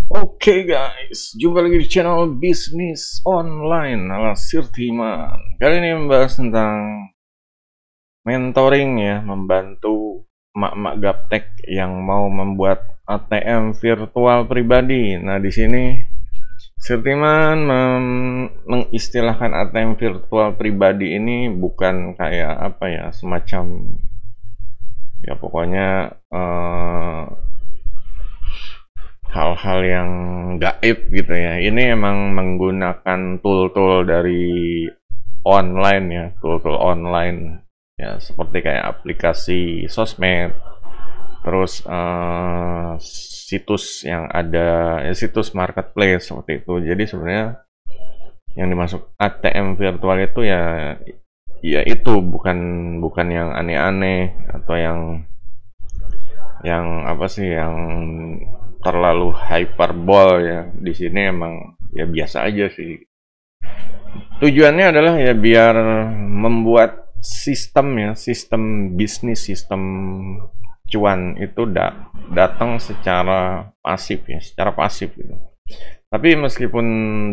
Oke guys, jumpa lagi di channel bisnis online ala Sirtiman. Kali ini membahas tentang mentoring ya, membantu emak-emak gaptek yang mau membuat ATM virtual pribadi. Nah, di sini Sirtiman mengistilahkan ATM virtual pribadi ini bukan kayak apa ya, semacam ya pokoknya hal-hal yang gaib gitu ya. Ini emang menggunakan tool-tool dari online ya, tool-tool online ya, seperti kayak aplikasi sosmed, terus situs yang ada ya, situs marketplace seperti itu. Jadi sebenarnya yang dimasuk ATM virtual itu ya itu bukan bukan yang aneh-aneh atau yang apa sih yang terlalu hyperbol ya. Di sini emang ya biasa aja sih. Tujuannya adalah ya biar membuat sistem ya, sistem bisnis, sistem cuan itu datang secara pasif ya, secara pasif gitu. Tapi meskipun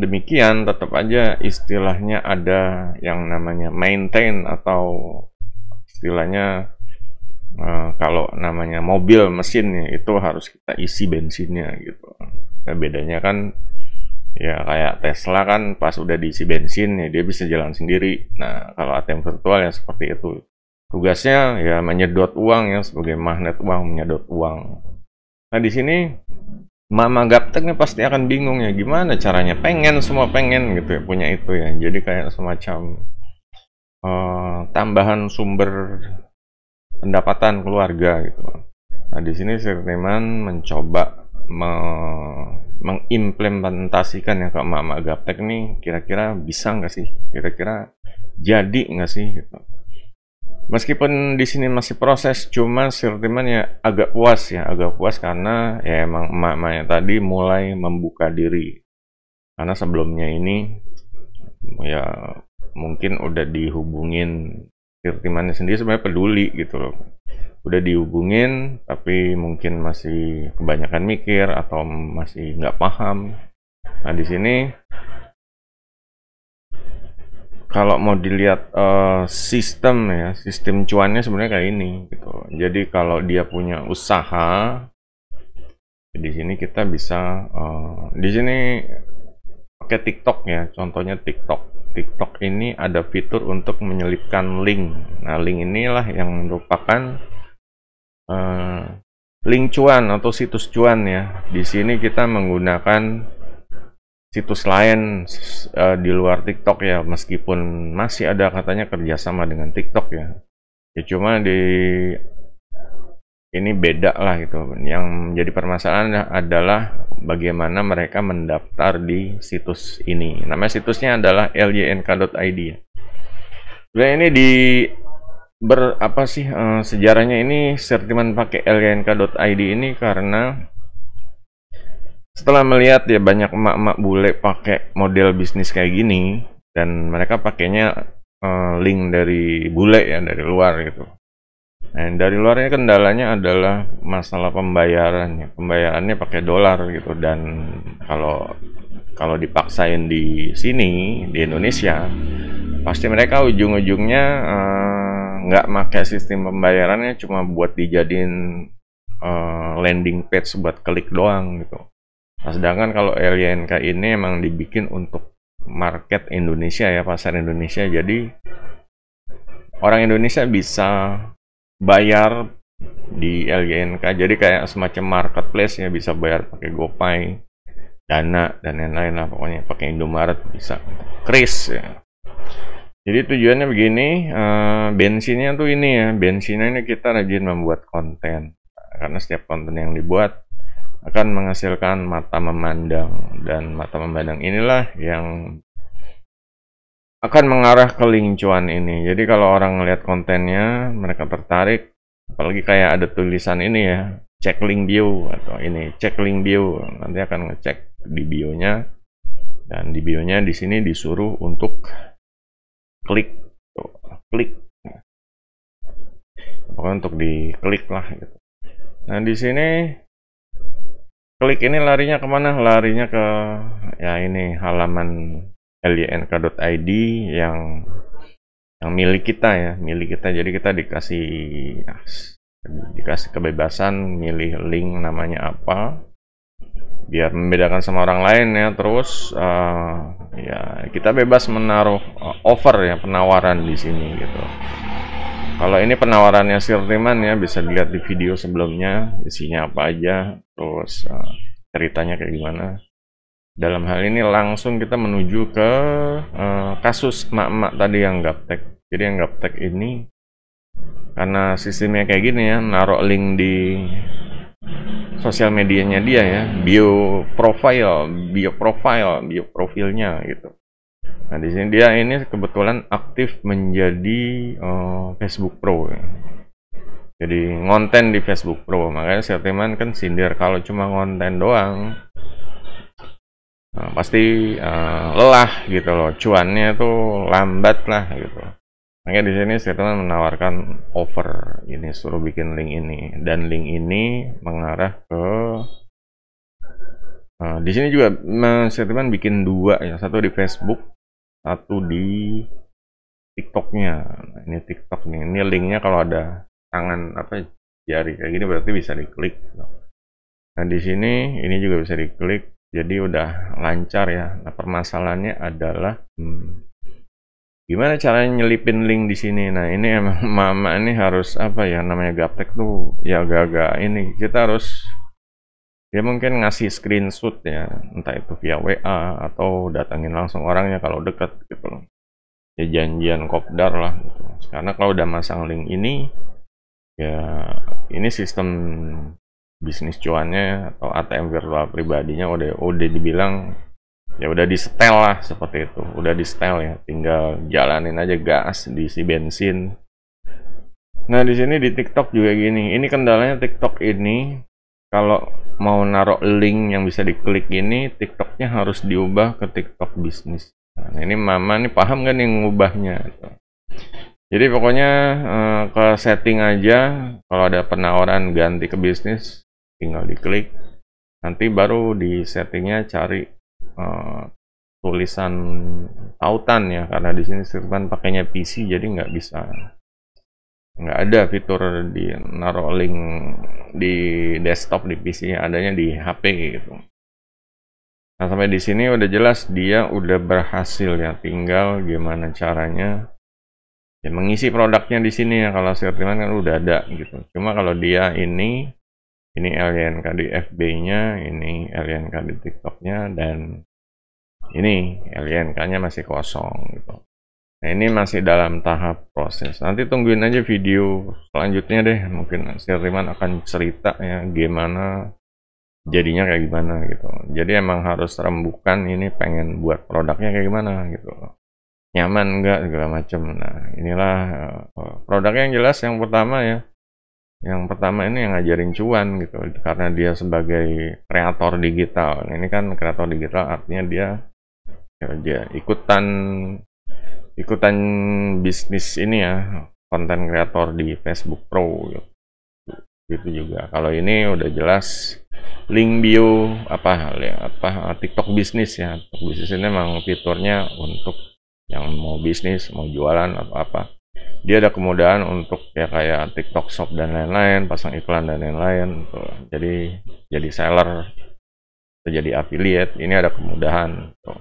demikian, tetap aja istilahnya ada yang namanya maintain atau istilahnya kalau namanya mobil mesin ya, itu harus kita isi bensinnya gitu. Nah, bedanya kan ya kayak Tesla kan pas udah diisi bensin ya dia bisa jalan sendiri. Nah, kalau ATM virtual ya seperti itu. Tugasnya ya menyedot uang ya, sebagai magnet uang, menyedot uang. Nah, di sini Mama Gaptek nih pasti akan bingung ya gimana caranya. Semua pengen gitu ya punya itu ya. Jadi kayak semacam tambahan sumber pendapatan keluarga gitu. Nah, di sini Sirteman mencoba mengimplementasikan ya ke emak-emak gaptek nih, kira-kira bisa nggak sih? Kira-kira jadi nggak sih? Gitu. Meskipun di sini masih proses, cuma Sirteman ya agak puas karena ya emang emak-emaknya tadi mulai membuka diri. Karena sebelumnya ini ya mungkin udah dihubungin Sirtimannya sendiri sebenarnya peduli gitu loh. Udah dihubungin tapi mungkin masih kebanyakan mikir atau masih nggak paham. Nah, di sini kalau mau dilihat sistem ya, sistem cuannya sebenarnya kayak ini gitu. Jadi kalau dia punya usaha, di sini kita bisa di sini pakai TikTok ya. Contohnya TikTok. TikTok ini ada fitur untuk menyelipkan link. Nah, link inilah yang merupakan link cuan atau situs cuan ya. Di sini kita menggunakan situs lain di luar TikTok ya, meskipun masih ada katanya kerjasama dengan TikTok ya. Ya cuma di ini beda lah gitu. Yang menjadi permasalahan adalah bagaimana mereka mendaftar di situs ini. Nama situsnya adalah lynk.id ya. Sebenarnya ini apa sih sejarahnya ini Sirtiman pakai lynk.id ini karena setelah melihat ya banyak emak-emak bule pakai model bisnis kayak gini dan mereka pakainya link dari bule ya, dari luar gitu. Nah, dari luarnya kendalanya adalah masalah pembayarannya. Pembayarannya pakai dolar gitu, dan kalau kalau dipaksain di sini di Indonesia pasti mereka ujung-ujungnya nggak pakai sistem pembayarannya, cuma buat dijadiin landing page buat klik doang gitu. Nah, sedangkan kalau LYNK ini emang dibikin untuk market Indonesia ya, pasar Indonesia. Jadi orang Indonesia bisa bayar di LYNK. Jadi kayak semacam marketplace ya, bisa bayar pakai GoPay, Dana dan lain-lain lah, pokoknya pakai Indomaret bisa. Kris ya. Jadi tujuannya begini, bensinnya tuh ini ya, bensinnya ini kita rajin membuat konten. Karena setiap konten yang dibuat akan menghasilkan mata memandang, dan mata memandang inilah yang akan mengarah ke link cuan ini. Jadi kalau orang ngeliat kontennya mereka tertarik, apalagi kayak ada tulisan ini ya, cek link bio atau ini cek link bio, nanti akan ngecek di bionya, dan di bionya di sini disuruh untuk klik, pokoknya untuk diklik lah gitu. Nah, di sini klik ini larinya kemana? Larinya ke ya ini halaman lynk.id yang milik kita ya, milik kita. Jadi kita dikasih kebebasan milih link namanya apa, biar membedakan sama orang lain ya. Terus ya kita bebas menaruh offer ya, penawaran di sini gitu. Kalau ini penawarannya Sirtiman ya, bisa dilihat di video sebelumnya isinya apa aja, terus ceritanya kayak gimana. Dalam hal ini langsung kita menuju ke kasus emak-emak tadi yang gaptek. Jadi yang gaptek ini karena sistemnya kayak gini ya, naruh link di sosial medianya dia ya, bio profilnya gitu. Nah di sini dia ini kebetulan aktif menjadi Facebook Pro ya. Jadi ngonten di Facebook Pro, makanya Sirtiman kan sindir kalau cuma ngonten doang pasti lelah gitu loh, cuannya tuh lambat lah gitu. Makanya di sini Sirtiman menawarkan offer ini, suruh bikin link ini, dan link ini mengarah ke di sini juga Sirtiman bikin dua ya, satu di Facebook, satu di TikToknya. Nah, ini TikTok nih, ini linknya kalau ada tangan apa jari kayak gini berarti bisa diklik. Nah di sini ini juga bisa diklik, jadi udah lancar ya. Nah permasalahannya adalah gimana caranya nyelipin link di sini. Nah ini emang mama ini harus apa ya, namanya gaptek tuh ya agak-agak ini, kita harus ya mungkin ngasih screenshot ya, entah itu via WA atau datangin langsung orangnya kalau deket gitu loh. Ya janjian kopdar lah gitu. Karena kalau udah masang link ini ya, ini sistem bisnis cuannya atau ATM virtual pribadinya udah dibilang ya udah di setel lah, seperti itu. Udah di setel ya, tinggal jalanin aja gas, diisi bensin. Nah di sini di TikTok juga gini. Ini kendalanya TikTok ini, kalau mau naruh link yang bisa diklik ini, TikToknya harus diubah ke TikTok bisnis. Nah ini mama nih paham kan yang ngubahnya gitu. Jadi pokoknya ke setting aja, kalau ada penawaran ganti ke bisnis tinggal diklik, nanti baru di settingnya cari tulisan tautan ya, karena di sini Sirtiman pakainya PC jadi nggak ada fitur di naruh link di desktop di PC, adanya di HP gitu. Nah sampai di sini udah jelas dia udah berhasil ya, tinggal gimana caranya ya mengisi produknya di sini ya. Kalau Sirtiman kan udah ada gitu. Cuma kalau dia ini LYNK di FB-nya, ini LYNK di TikTok-nya, dan ini LYNK-nya masih kosong gitu. Nah ini masih dalam tahap proses. Nanti tungguin aja video selanjutnya deh. Mungkin Sirtiman akan cerita ya gimana jadinya kayak gimana gitu. Jadi emang harus rembukan ini pengen buat produknya kayak gimana gitu. Nyaman enggak segala macam. Nah inilah produknya yang jelas. Yang pertama ya, yang pertama ini yang ngajarin cuan gitu, karena dia sebagai kreator digital. Ini kan kreator digital artinya dia ikutan bisnis ini ya, konten kreator di Facebook Pro gitu juga. Kalau ini udah jelas link bio apa TikTok bisnis ya. TikTok bisnis ini memang fiturnya untuk yang mau bisnis, mau jualan atau apa. Dia ada kemudahan untuk ya kayak TikTok Shop dan lain-lain, pasang iklan dan lain-lain gitu. Jadi seller atau jadi affiliate, ini ada kemudahan gitu.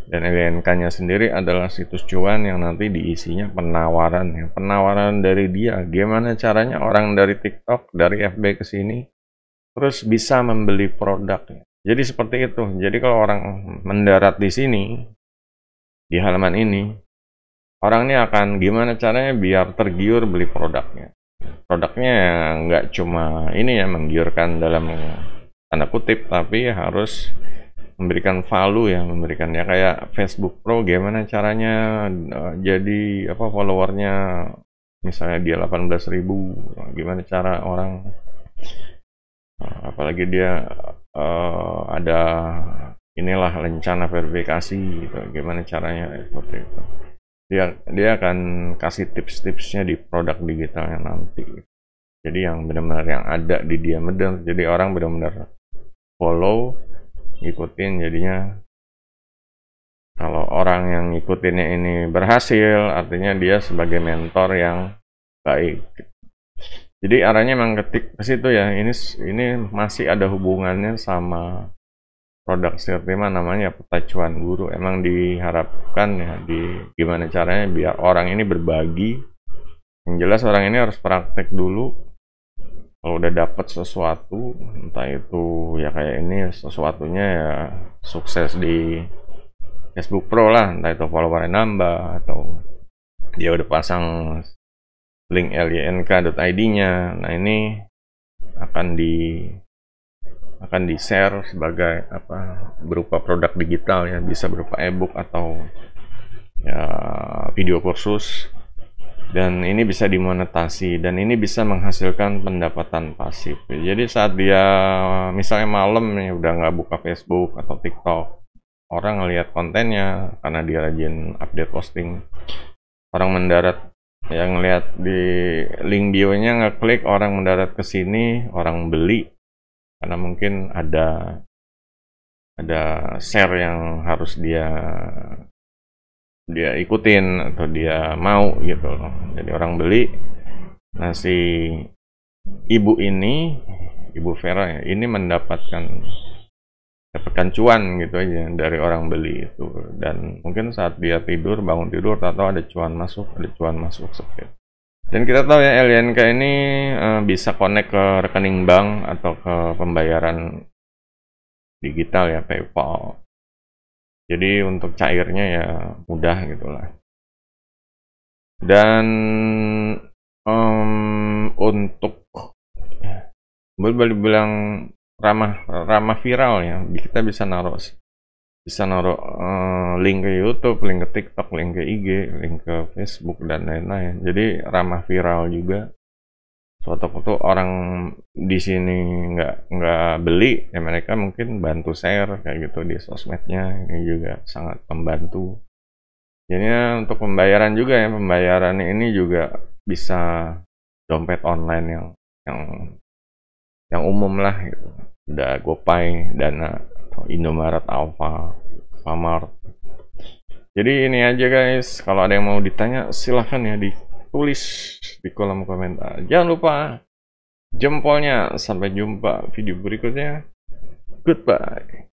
Dan LYNK-nya sendiri adalah situs cuan yang nanti diisinya penawaran ya. Penawaran dari dia, gimana caranya orang dari TikTok, dari FB ke sini terus bisa membeli produknya. Jadi seperti itu. Jadi kalau orang mendarat di sini, di halaman ini, orang ini akan gimana caranya biar tergiur beli produknya. Produknya nggak cuma ini ya, menggiurkan dalam tanda kutip, tapi harus memberikan value ya, memberikan ya kayak Facebook Pro gimana caranya jadi apa followernya misalnya dia 18.000, gimana cara orang apalagi dia ada inilah rencana verifikasi gitu, gimana caranya seperti itu. Dia akan kasih tips-tipsnya di produk digitalnya nanti. Jadi yang benar-benar yang ada di dia benar. Jadi orang benar-benar follow, ngikutin, jadinya kalau orang yang ngikutinnya ini berhasil, artinya dia sebagai mentor yang baik. Jadi arahnya memang ke situ ya. Ini masih ada hubungannya sama produk Sirtima, namanya peta cuan guru. Emang diharapkan ya gimana caranya biar orang ini berbagi. Yang jelas orang ini harus praktek dulu. Kalau udah dapat sesuatu, entah itu ya kayak ini sesuatunya ya sukses di Facebook Pro lah, entah itu followernya nambah atau dia udah pasang link lynk.id-nya. Nah, ini akan di share sebagai berupa produk digital ya, bisa berupa ebook atau ya video kursus, dan ini bisa dimonetasi dan ini bisa menghasilkan pendapatan pasif. Jadi saat dia misalnya malam nih udah nggak buka Facebook atau TikTok, orang ngelihat kontennya karena dia rajin update posting, orang mendarat yang lihat di link bio-nya, ngeklik, orang mendarat ke sini, orang beli karena mungkin ada share yang harus dia ikutin atau dia mau gitu loh. Jadi orang beli. Nah, si ibu Vera ya, ini mendapatkan cuan gitu aja dari orang beli itu, dan mungkin saat dia bangun tidur atau ada cuan masuk seperti. Dan kita tahu ya LYNK ini bisa connect ke rekening bank atau ke pembayaran digital ya, PayPal. Jadi untuk cairnya ya mudah gitulah. Dan untuk boleh bilang ramah viral ya, kita bisa naruh link ke YouTube, link ke TikTok, link ke IG, link ke Facebook dan lain-lain. Jadi ramah viral juga. Suatu waktu orang di sini nggak beli ya, mereka mungkin bantu share kayak gitu di sosmednya, ini juga sangat membantu. Jadinya untuk pembayaran juga ya, pembayaran ini juga bisa dompet online yang umum lah gitu. Ada GoPay, Dana, Indomaret, Alfamart. Jadi ini aja guys, kalau ada yang mau ditanya silahkan ya ditulis di kolom komentar. Jangan lupa jempolnya. Sampai jumpa video berikutnya. Goodbye.